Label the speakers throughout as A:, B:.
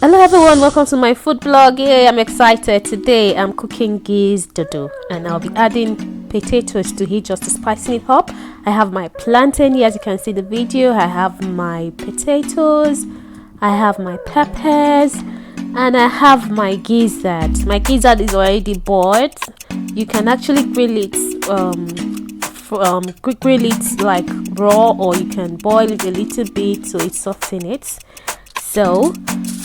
A: Hello everyone, welcome to my food blog. Yay, I'm excited. Today I'm cooking Gizdodo and I'll be adding potatoes to it just to spice it up. I have my plantain here, as you can see the video. I have my potatoes, I have my peppers, and I have my gizzard. My gizzard is already boiled. You can actually grill it grill it like raw, or you can boil it a little bit so it softens it. So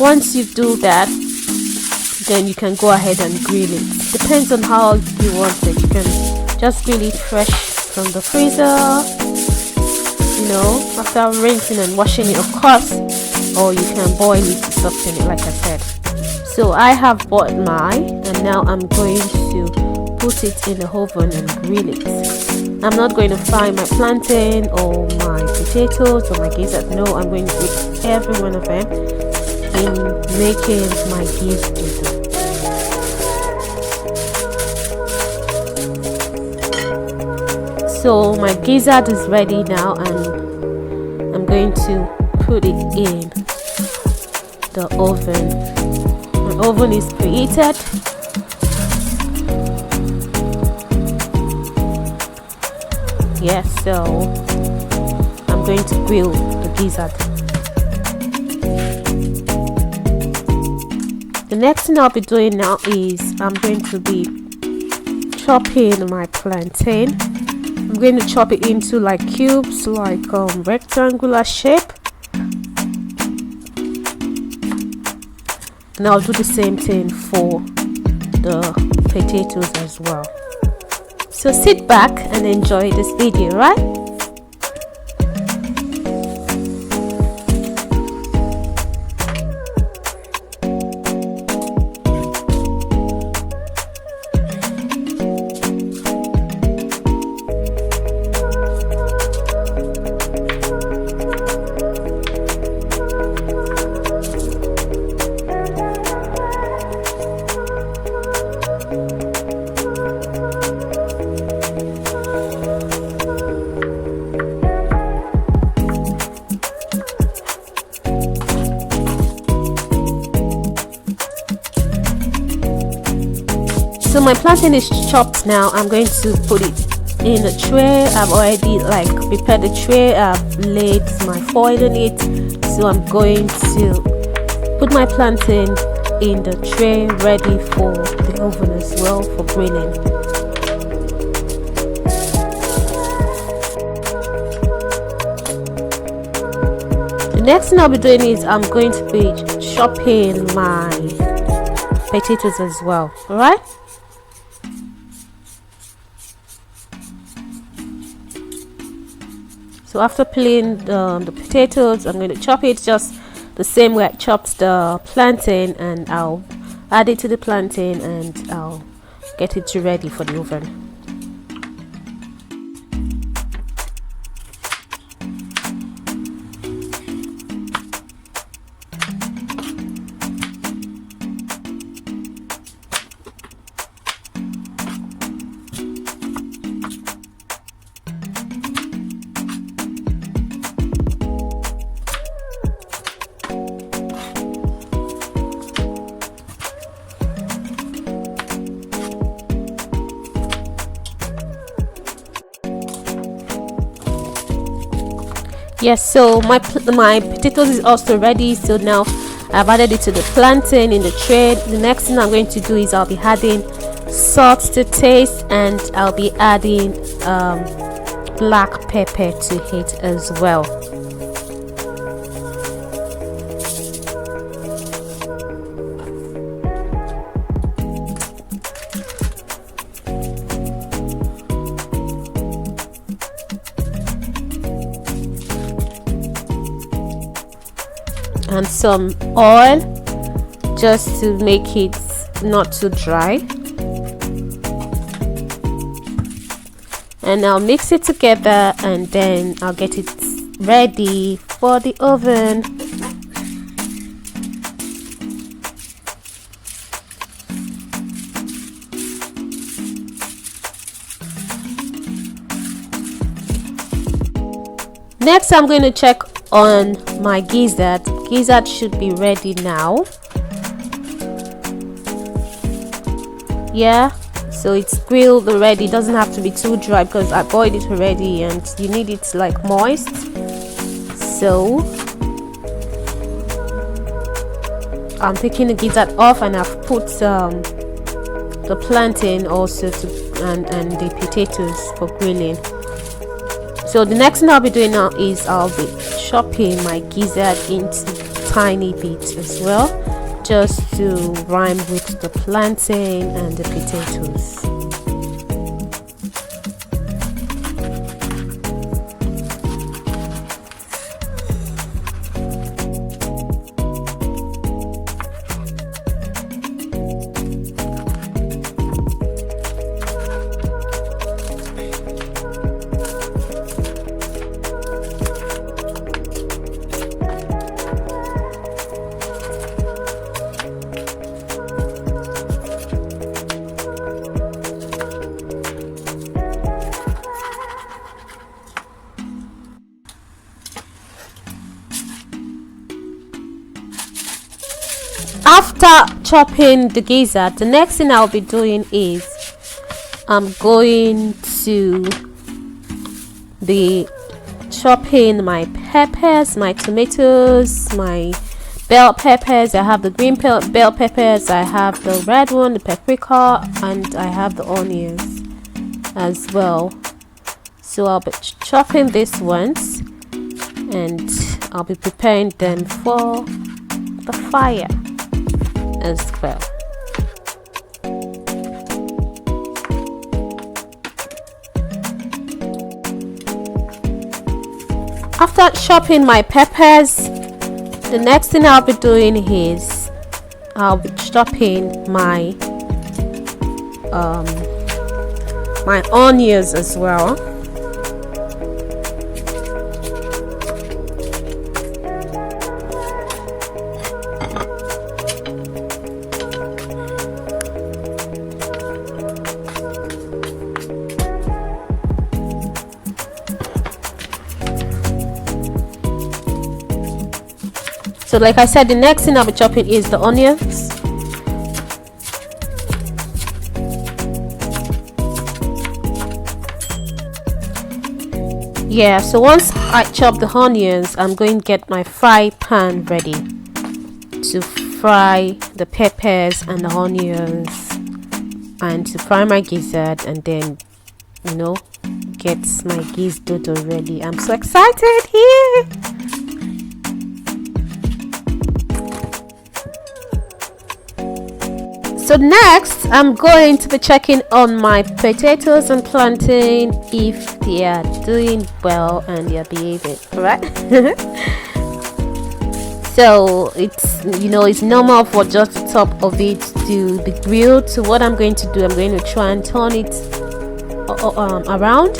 A: once you do that, then you can go ahead and grill it. Depends on how you want it. You can just grill it fresh from the freezer, you know, after rinsing and washing it, of course, or you can boil it to soften it, like I said. So I have bought mine, and now I'm going to put it in the oven and grill it. I'm not going to fry my plantain or my potatoes or my gizzard. No, I'm going to grill every one of them in making my Gizdodo. So my gizzard is ready now, and I'm going to put it in the oven. My oven is preheated. Yes, so I'm going to grill the gizzard. The next thing I'll be doing now is I'm going to be chopping my plantain. I'm going to chop it into like cubes, like rectangular shape. And I'll do the same thing for the potatoes as well. So sit back and enjoy this video, right? So my plantain is chopped now. I'm going to put it in a tray. I've already prepared the tray. I've laid my foil in it. So I'm going to put my plantain in the tray, ready for the oven as well for grilling. The next thing I'll be doing is I'm going to be chopping my potatoes as well. Alright? So after peeling the potatoes, I'm going to chop it just the same way I chopped the plantain, and I'll add it to the plantain and I'll get it ready for the oven. Yes, so my potatoes is also ready. So now I've added it to the plantain in the tray. The next thing I'm going to do is I'll be adding salt to taste, and I'll be adding black pepper to it as well. And some oil just to make it not too dry, and I'll mix it together, and then I'll get it ready for the oven. Next, I'm going to check on my gizzard. Gizzard should be ready now. Yeah, so it's grilled already. It doesn't have to be too dry because I boiled it already and you need it like moist. So I'm taking the gizzard off, and I've put the plantain also and the potatoes for grilling. So the next thing I'll be doing now is I'll be chopping my gizzard into tiny bits as well, just to rhyme with the plantain and the potatoes. After chopping the gizzard, the next thing I'll be doing is I'm going to be chopping my peppers, my tomatoes, my bell peppers. I have the green bell peppers, I have the red one, the paprika, and I have the onions as well. So I'll be chopping these ones and I'll be preparing them for the fire as well. After chopping my peppers, the next thing I'll be doing is I'll be chopping my my onions as well. So like I said, the next thing I'll be chopping is the onions. Yeah, so once I chop the onions, I'm going to get my fry pan ready to fry the peppers and the onions and to fry my gizzard, and then get my gizdodo ready. I'm so excited here. So next, I'm going to be checking on my potatoes and plantain if they are doing well and they are behaving, right? So it's normal for just the top of it to be grilled. So what I'm going to do, I'm going to try and turn it around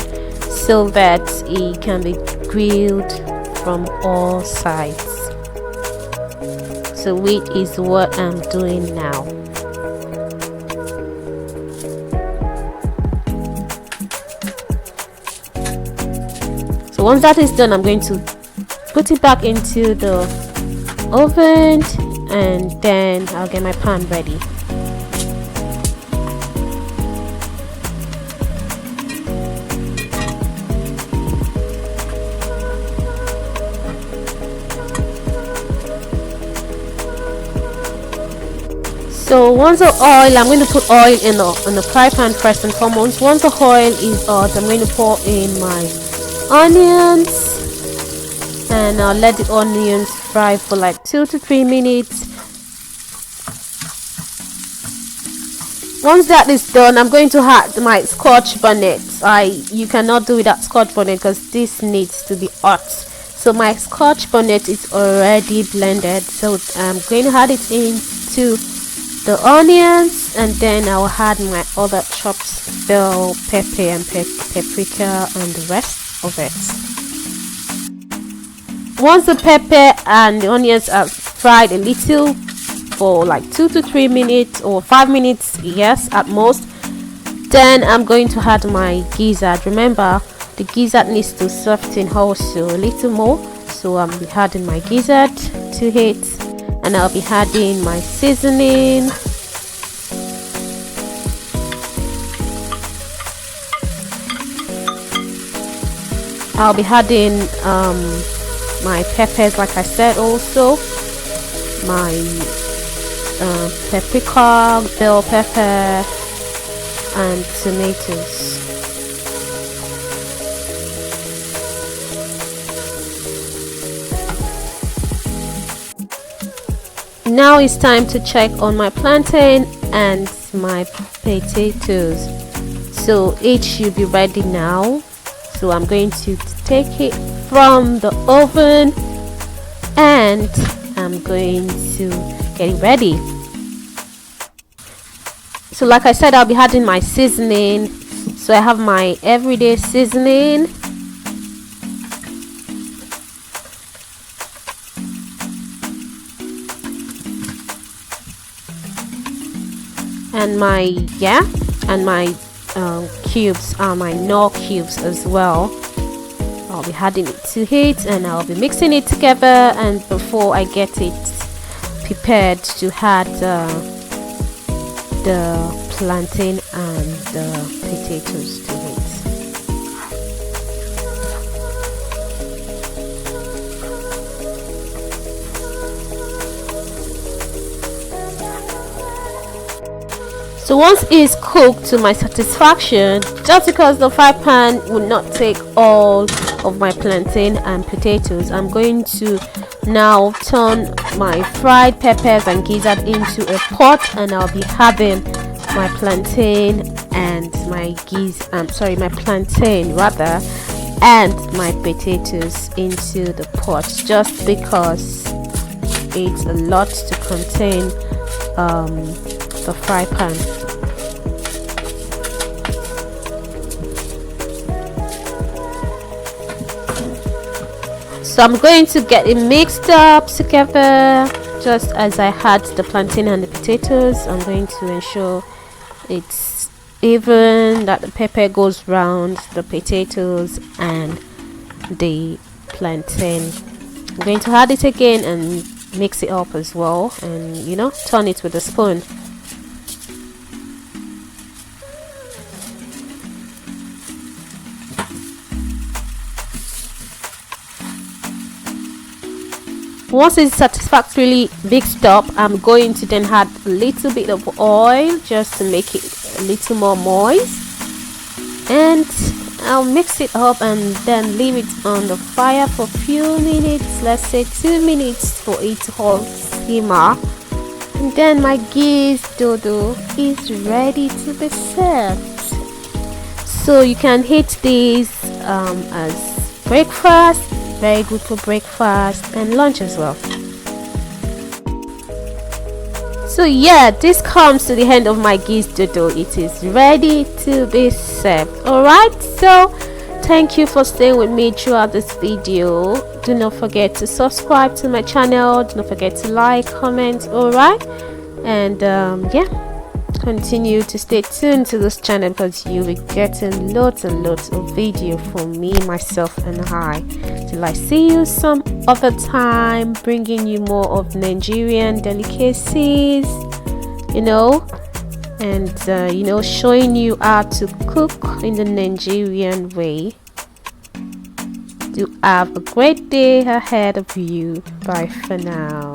A: so that it can be grilled from all sides. So which is what I'm doing now. So once that is done, I'm going to put it back into the oven and then I'll get my pan ready. So once the oil, I'm going to put oil in the fry pan first and foremost. Once the oil is hot, I'm going to pour in my onions and I'll let the onions fry for like 2 to 3 minutes. Once that is done, I'm going to add my scotch bonnet. You cannot do without scotch bonnet because this needs to be hot. So my scotch bonnet is already blended, so I'm going to add it into the onions, and then I'll add my other chopped bell pepper and paprika and the rest of it. Once the pepper and the onions are fried a little for like 2 to 3 minutes or 5 minutes, yes, at most, then I'm going to add my gizzard. Remember, the gizzard needs to soften also a little more, so I'll be adding my gizzard to it, and I'll be adding my seasoning, I'll be adding my peppers, like I said, also my paprika, bell pepper, and tomatoes. Now it's time to check on my plantain and my potatoes. So each should be ready now. So I'm going to take it from the oven and I'm going to get it ready. So like I said, I'll be adding my seasoning. So I have my everyday seasoning, and my cubes are my knorr cubes as well. I'll be adding it to it and I'll be mixing it together, and before I get it prepared to add the plantain and the potatoes to it. So once it's cooked to my satisfaction, just because the fry pan will not take all of my plantain and potatoes, I'm going to now turn my fried peppers and gizzard into a pot, and I'll be having my plantain and my plantain rather and my potatoes into the pot, just because it's a lot to contain the fry pan. So I'm going to get it mixed up together just as I had the plantain and the potatoes. I'm going to ensure it's even, that the pepper goes round the potatoes and the plantain. I'm going to add it again and mix it up as well, and turn it with a spoon. Once it's satisfactorily mixed up, I'm going to then add a little bit of oil just to make it a little more moist, and I'll mix it up and then leave it on the fire for a few minutes, let's say 2 minutes, for it to all simmer, and then my Gizdodo is ready to be served. So you can eat this as breakfast. Very good for breakfast and lunch as well. So yeah, this comes to the end of my Gizdodo. It is ready to be served. Alright, so thank you for staying with me throughout this video. Do not forget to subscribe to my channel. Do not forget to like, comment. Alright, and yeah, continue to stay tuned to this channel because you'll be getting lots and lots of video from me, myself, and I. Till I see you some other time, bringing you more of Nigerian delicacies, and showing you how to cook in the Nigerian way. Do have a great day ahead of you. Bye for now.